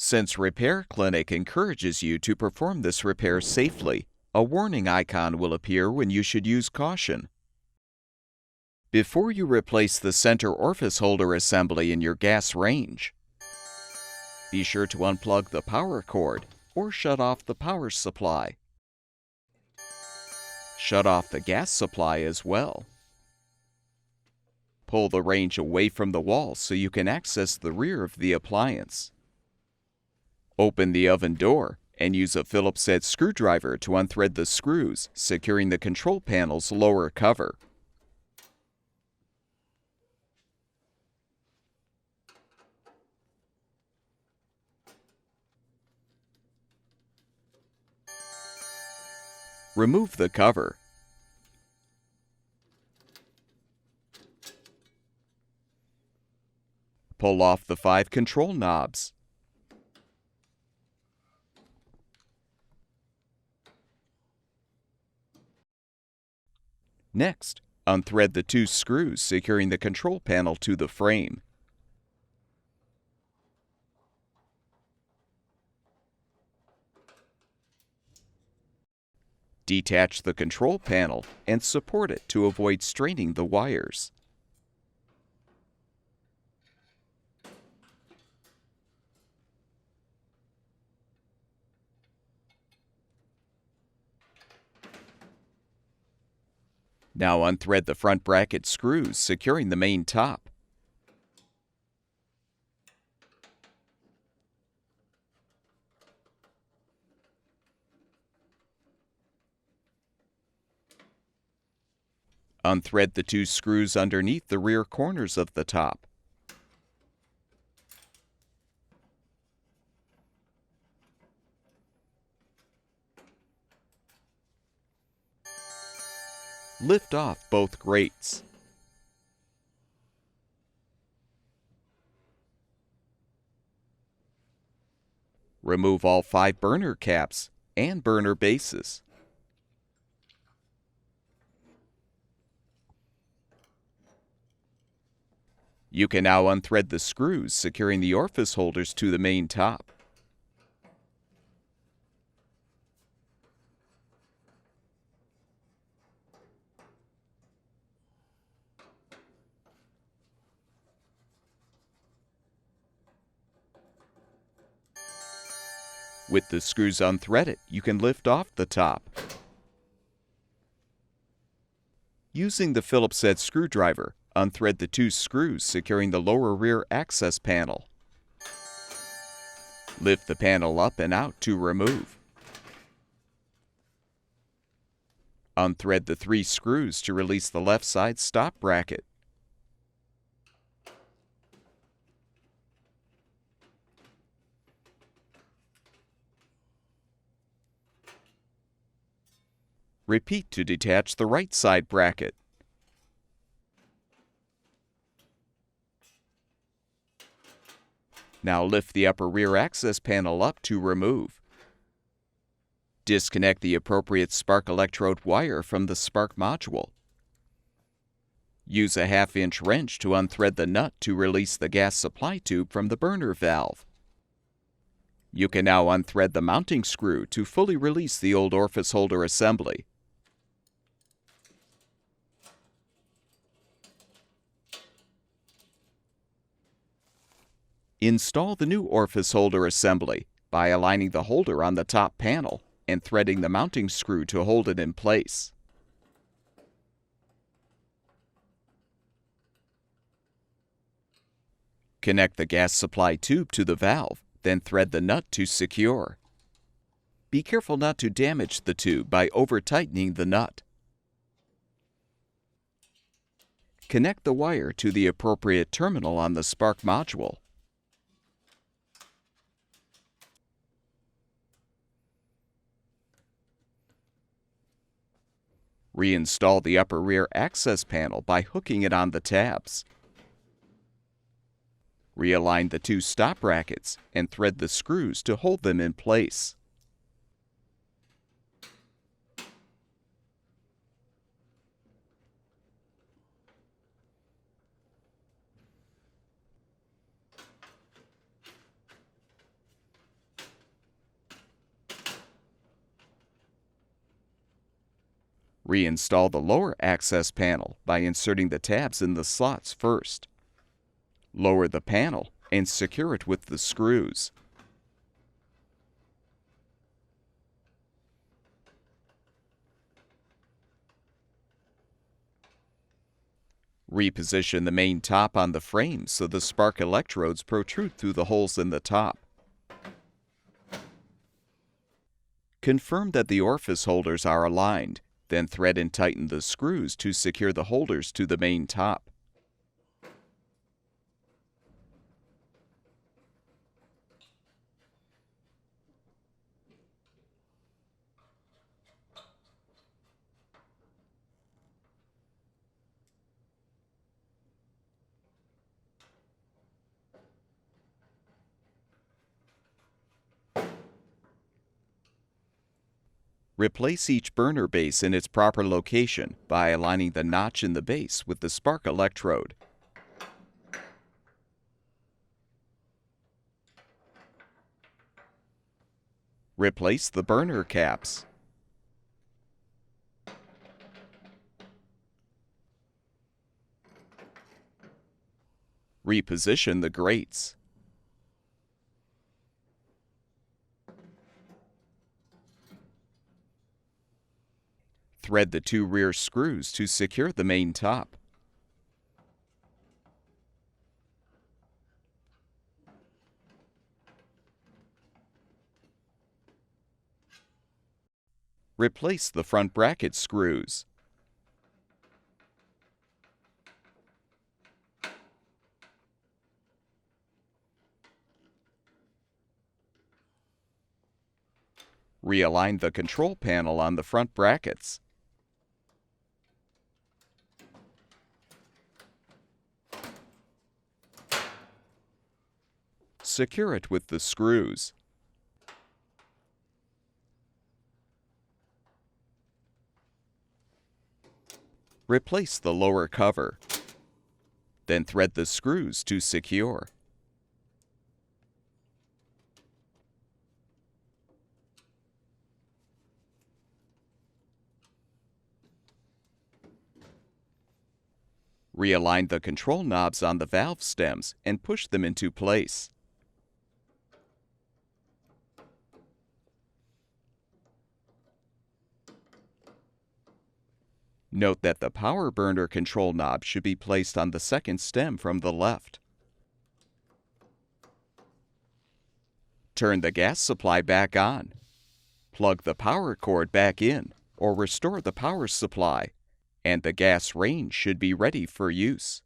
Since Repair Clinic encourages you to perform this repair safely, a warning icon will appear when you should use caution. Before you replace the center orifice holder assembly in your gas range, be sure to unplug the power cord or shut off the power supply. Shut off the gas supply as well. Pull the range away from the wall so you can access the rear of the appliance. Open the oven door and use a Phillips head screwdriver to unthread the screws securing the control panel's lower cover. Remove the cover. Pull off the 5 control knobs. Next, unthread the 2 screws securing the control panel to the frame. Detach the control panel and support it to avoid straining the wires. Now unthread the front bracket screws securing the main top. Unthread the 2 screws underneath the rear corners of the top. Lift off both grates. Remove all 5 burner caps and burner bases. You can now unthread the screws securing the orifice holders to the main top. With the screws unthreaded, you can lift off the top. Using the Phillips head screwdriver, unthread the 2 screws securing the lower rear access panel. Lift the panel up and out to remove. Unthread the 3 screws to release the left side stop bracket. Repeat to detach the right side bracket. Now lift the upper rear access panel up to remove. Disconnect the appropriate spark electrode wire from the spark module. Use a 1/2-inch wrench to unthread the nut to release the gas supply tube from the burner valve. You can now unthread the mounting screw to fully release the old orifice holder assembly. Install the new orifice holder assembly by aligning the holder on the top panel and threading the mounting screw to hold it in place. Connect the gas supply tube to the valve, then thread the nut to secure. Be careful not to damage the tube by over-tightening the nut. Connect the wire to the appropriate terminal on the spark module. Reinstall the upper rear access panel by hooking it on the tabs. Realign the 2 stop brackets and thread the screws to hold them in place. Reinstall the lower access panel by inserting the tabs in the slots first. Lower the panel and secure it with the screws. Reposition the main top on the frame so the spark electrodes protrude through the holes in the top. Confirm that the orifice holders are aligned, then thread and tighten the screws to secure the holders to the main top. Replace each burner base in its proper location by aligning the notch in the base with the spark electrode. Replace the burner caps. Reposition the grates. Thread the two rear screws to secure the main top. Replace the front bracket screws. Realign the control panel on the front brackets. Secure it with the screws. Replace the lower cover. Then thread the screws to secure. Realign the control knobs on the valve stems and push them into place. Note that the power burner control knob should be placed on the second stem from the left. Turn the gas supply back on. Plug the power cord back in or restore the power supply, and the gas range should be ready for use.